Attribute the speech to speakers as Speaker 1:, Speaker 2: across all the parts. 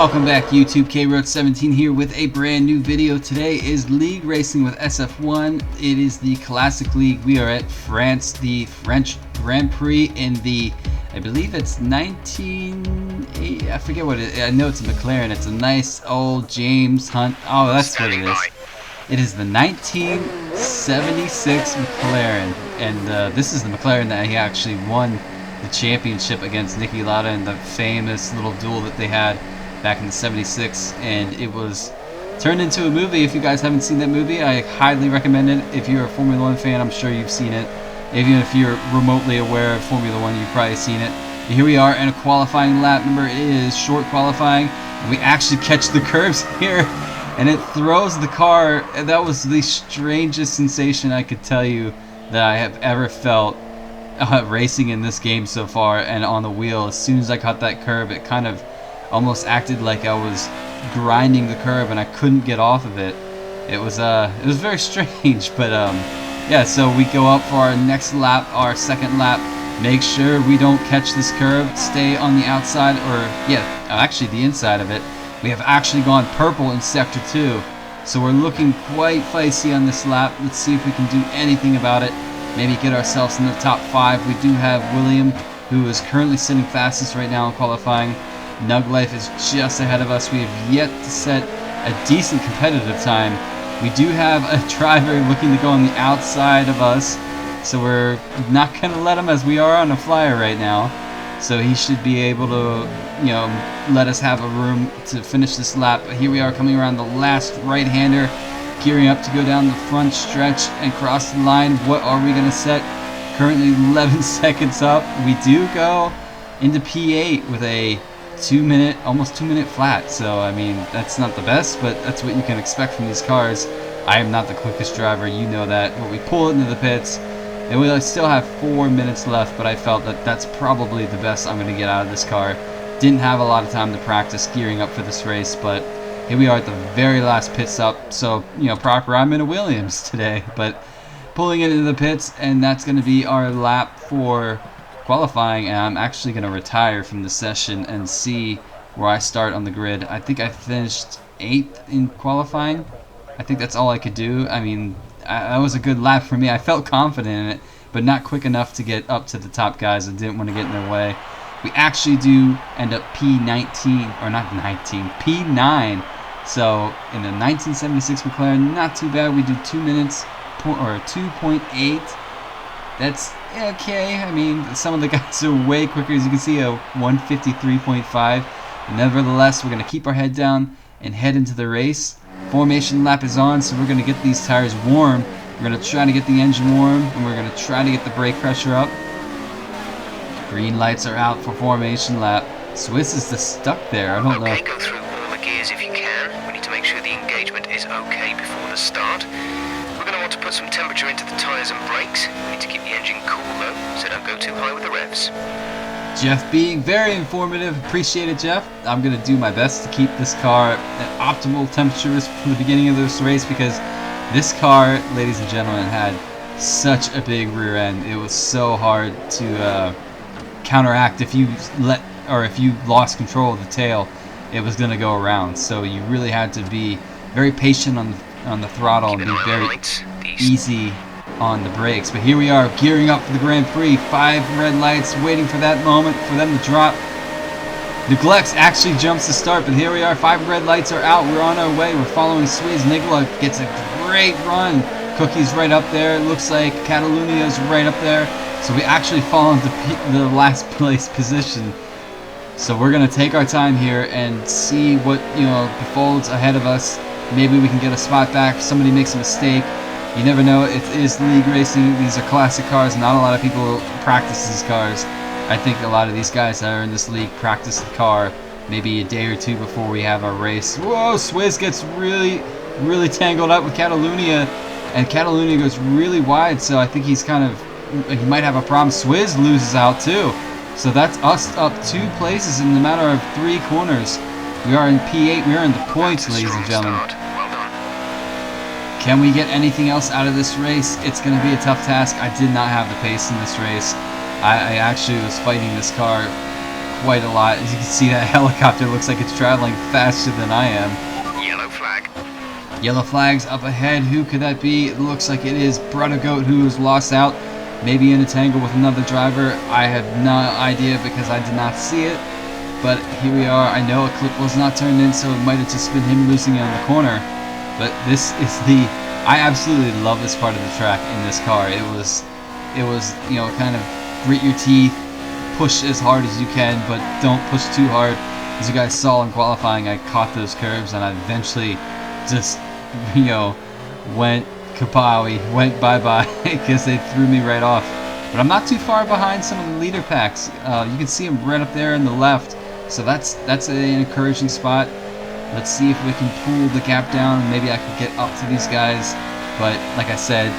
Speaker 1: Welcome back YouTube, K-Road17 here with a brand new video. Today is League Racing with SF1. It is the Classic League. We are at France, the French Grand Prix in the, I believe it's 1980, I forget what it is. I know it's a McLaren. It's a nice old James Hunt. Oh, that's what it is. It is the 1976 McLaren, and this is the McLaren that he actually won the championship against Niki Lauda in the famous little duel that they had back in the 76, and it was turned into a movie. If you guys haven't seen that movie, I highly recommend it. If you're a Formula 1 fan, I'm sure you've seen it. Even if you're remotely aware of Formula 1, you've probably seen it. But here we are in a qualifying lap. Remember, it is short qualifying, and we actually catch the curves here, and it throws the car. And that was the strangest sensation I could tell you that I have ever felt racing in this game so far. And on the wheel, as soon as I caught that curve, it kind of almost acted like I was grinding the curb and I couldn't get off of it. It was very strange, but yeah, so we go up for our next lap, our second lap. Make sure we don't catch this curve, stay on the outside, or yeah, actually the inside of it. We have actually gone purple in sector 2, so we're looking quite feisty on this lap. Let's see if we can do anything about it, maybe get ourselves in the top 5. We do have William, who is currently sitting fastest right now in qualifying. Nug Life is just ahead of us. We have yet to set a decent competitive time. We do have a driver looking to go on the outside of us, so we're not going to let him, as we are on a flyer right now. So he should be able to, you know, let us have a room to finish this lap. But here we are coming around the last right-hander, gearing up to go down the front stretch and cross the line. What are we going to set? Currently 11 seconds up. We do go into P8 with a almost 2 minute flat. So I mean, that's not the best, but that's what you can expect from these cars. I am not the quickest driver, you know that. But we pull it into the pits, and we still have 4 minutes left, but I felt that that's probably the best I'm going to get out of this car. Didn't have a lot of time to practice gearing up for this race, but here we are at the very last pit stop. So, you know, proper, I'm in a Williams today, but pulling it into the pits, and that's going to be our lap for qualifying. And I'm actually going to retire from the session and see where I start on the grid. I think I finished 8th in qualifying. I think that's all I could do. I mean, that was a good lap for me. I felt confident in it, but not quick enough to get up to the top guys. I didn't want to get in their way. We actually do end up P19, or not 19, P9. So in the 1976 McLaren, not too bad. We do 2 minutes or 2.8. That's okay. I mean, some of the guys are way quicker. As you can see, a 153.5. Nevertheless, we're going to keep our head down and head into the race. Formation lap is on, so we're going to get these tires warm. We're going to try to get the engine warm, and we're going to try to get the brake pressure up. Green lights are out for formation lap. Swiss is just stuck there. I don't know.
Speaker 2: Okay, go through all the gears if you can. We need to make sure the engagement is okay before the start. We're going to want to put some temperature into the tires and brakes. We need to keep the engine cool though, so don't go too high with the revs.
Speaker 1: Jeff being very informative. Appreciate it, Jeff. I'm going to do my best to keep this car at optimal temperatures from the beginning of this race, because this car, ladies and gentlemen, had such a big rear end. It was so hard to counteract. If you lost control of the tail, it was going to go around. So you really had to be very patient on the throttle and be very easy on the brakes. But here we are gearing up for the Grand Prix. 5 red lights, waiting for that moment for them to drop. Neglects actually jumps to start, but here we are. 5 red lights are out. We're on our way. We're following Swizz. Nigla gets a great run. Cookie's right up there. It looks like Catalunia's right up there. So we actually fall into the last place position. So we're going to take our time here and see what, you know, befolds ahead of us. Maybe we can get a spot back. Somebody makes a mistake. You never know. It is league racing. These are classic cars. Not a lot of people practice these cars. I think a lot of these guys that are in this league practice the car maybe a day or two before we have our race. Whoa, Swizz gets really, really tangled up with Catalunya, and Catalunya goes really wide, so I think he might have a problem. Swizz loses out too. So that's us up 2 places in the matter of 3 corners. We are in P8. We are in the points, ladies and gentlemen. Can we get anything else out of this race? It's going to be a tough task. I did not have the pace in this race. I actually was fighting this car quite a lot. As you can see, that helicopter looks like it's traveling faster than I am.
Speaker 2: Yellow flag.
Speaker 1: Yellow flags up ahead. Who could that be? It looks like it is Brother Goat, who's lost out. Maybe in a tangle with another driver. I have no idea because I did not see it. But here we are. I know a clip was not turned in, so it might have just been him losing it on the corner. But this is I absolutely love this part of the track in this car. It was, you know, kind of grit your teeth, push as hard as you can, but don't push too hard. As you guys saw in qualifying, I caught those curves and I eventually just, you know, went kapowie, went bye-bye because they threw me right off. But I'm not too far behind some of the leader packs. You can see them right up there in the left. So that's an encouraging spot. Let's see if we can pull the gap down and maybe I can get up to these guys. But like I said,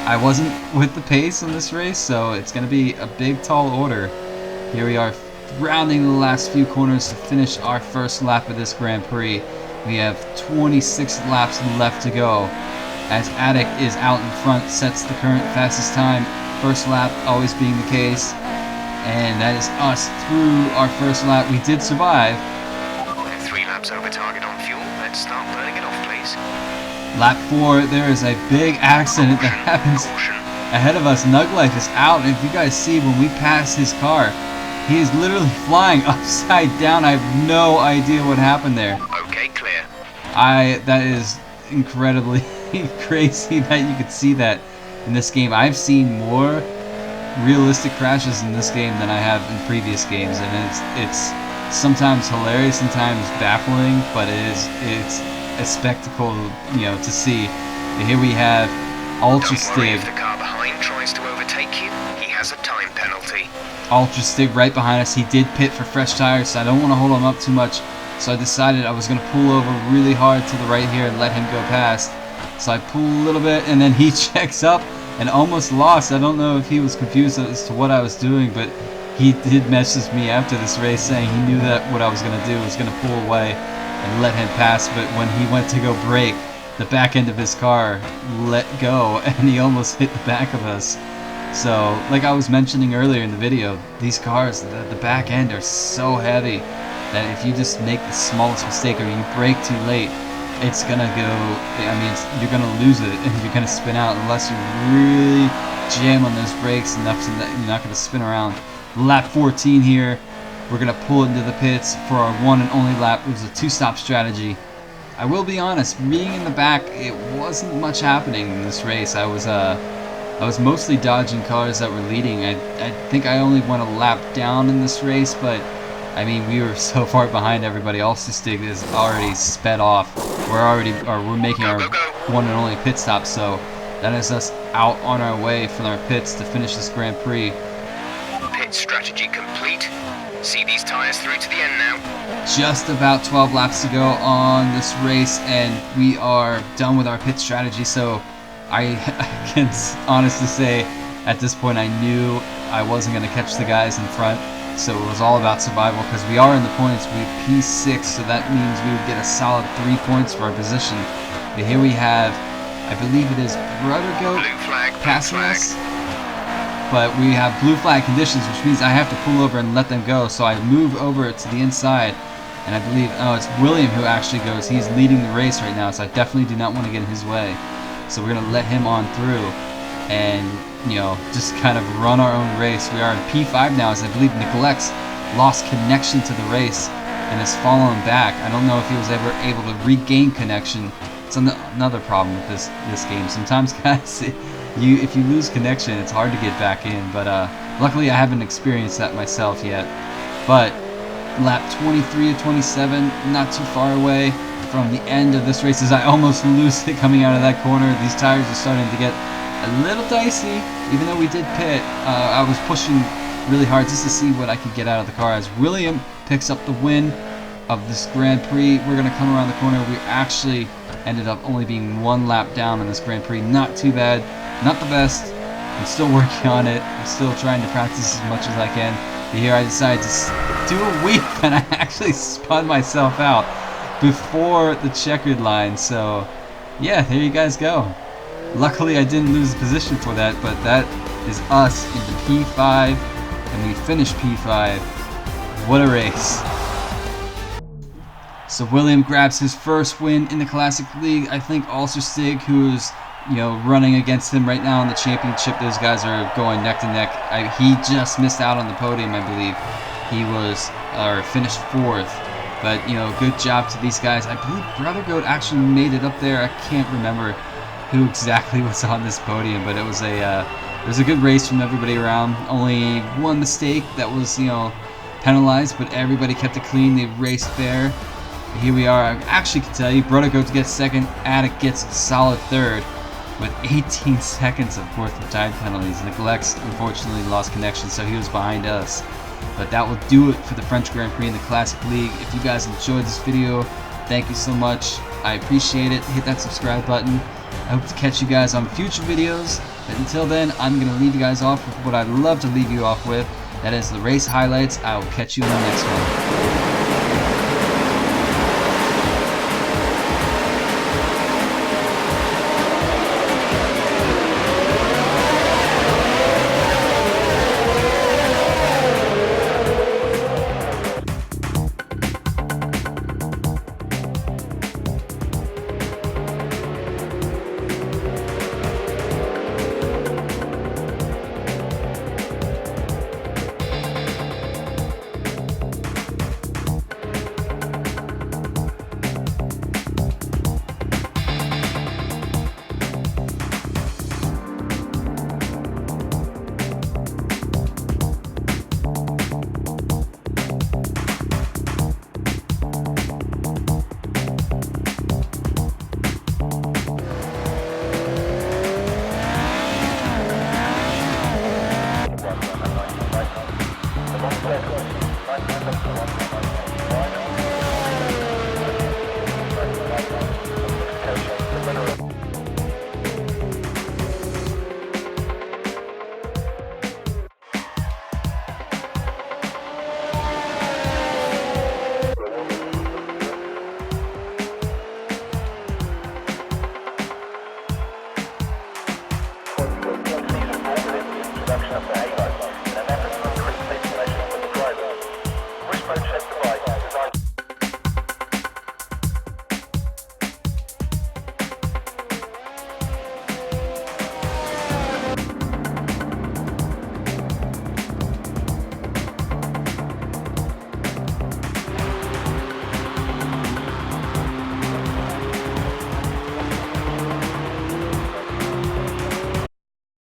Speaker 1: I wasn't with the pace in this race, so it's going to be a big, tall order. Here we are rounding the last few corners to finish our first lap of this Grand Prix. We have 26 laps left to go. As Attic is out in front, sets the current fastest time. First lap always being the case. And that is us through our first lap. We did survive.
Speaker 2: We're 3 laps over target on fuel. Let's start burning it off, please.
Speaker 1: Lap 4, there is a big accident that happens ahead of us. Nuglife is out, and if you guys see when we pass his car, he is literally flying upside down. I have no idea what happened there.
Speaker 2: Okay, clear.
Speaker 1: That is incredibly crazy that you could see that in this game. I've seen more realistic crashes in this game than I have in previous games, and it's sometimes hilarious, sometimes baffling, but it's a spectacle, you know, to see. And here we have Ultra
Speaker 2: Don't worry
Speaker 1: Stig.
Speaker 2: if the car behind tries to overtake you. He has a time penalty.
Speaker 1: Ultra Stig right behind us. He did pit for fresh tires, so I don't want to hold him up too much. So I decided I was going to pull over really hard to the right here and let him go past. So I pull a little bit, and then he checks up and almost lost. I don't know if he was confused as to what I was doing, but he did message me after this race saying he knew that what I was going to do was going to pull away and let him pass. But when he went to go brake, the back end of his car let go, and he almost hit the back of us. So, like I was mentioning earlier in the video, these cars, the back end are so heavy that if you just make the smallest mistake or you brake too late, it's gonna go, I mean, you're gonna lose it and you're gonna spin out unless you really jam on those brakes enough so that you're not gonna spin around. Lap 14 here, we're gonna pull into the pits for our one and only lap. It was a 2-stop strategy. I will be honest, being in the back, it wasn't much happening in this race. I was mostly dodging cars that were leading. I think I only went a lap down in this race, but I mean, we were so far behind everybody. Ultra Stig is already sped off. We're making our one and only pit stop, so that is us out on our way from our pits to finish this Grand Prix.
Speaker 2: Pit strategy complete. See these tires through to the end now.
Speaker 1: Just about 12 laps to go on this race, and we are done with our pit strategy. So I can honestly say at this point I knew I wasn't going to catch the guys in front. So it was all about survival because we are in the points. We have P6, so that means we would get a solid 3 points for our position. But here we have, I believe it is Brother Goat passing us. But we have blue flag conditions, which means I have to pull over and let them go. So I move over to the inside, and I believe, oh, it's William who actually goes. He's leading the race right now, so I definitely do not want to get in his way. So we're going to let him on through and, you know, just kind of run our own race. We are in P5 now, as I believe Nicolex lost connection to the race and has fallen back. I don't know if he was ever able to regain connection. It's another problem with this game. Sometimes, guys, if you lose connection, it's hard to get back in. But luckily, I haven't experienced that myself yet. But lap 23 to 27, not too far away from the end of this race, as I almost lose it coming out of that corner. These tires are starting to get a little dicey. Even though we did pit, I was pushing really hard just to see what I could get out of the car. As William picks up the win of this Grand Prix, we're going to come around the corner. We actually ended up only being 1 lap down in this Grand Prix. Not too bad, not the best. I'm still working on it. I'm still trying to practice as much as I can. But here I decided to do a weep, and I actually spun myself out before the checkered line. So yeah, there you guys go. Luckily I didn't lose the position for that, but that is us into P5, and we finished P5. What a race. So William grabs his first win in the Classic League. I think Alsterstig, who's running against him right now in the championship, those guys are going neck to neck. He just missed out on the podium, I believe. He was finished 4th. But good job to these guys. I believe Brother Goat actually made it up there. I can't remember who exactly was on this podium, but it was a good race from everybody around. Only one mistake that was penalized, but everybody kept it clean. They raced fair. Here we are. I actually can tell you, Brother Goat gets 2nd, Attic gets solid 3rd with 18 seconds of 4th and time penalties. Neglects unfortunately lost connection, so he was behind us. But that will do it for the French Grand Prix in the Classic League. If you guys enjoyed this video, thank you so much. I appreciate it. Hit that subscribe button. I hope to catch you guys on future videos. But until then, I'm going to leave you guys off with what I'd love to leave you off with. That is the race highlights. I will catch you in the next one.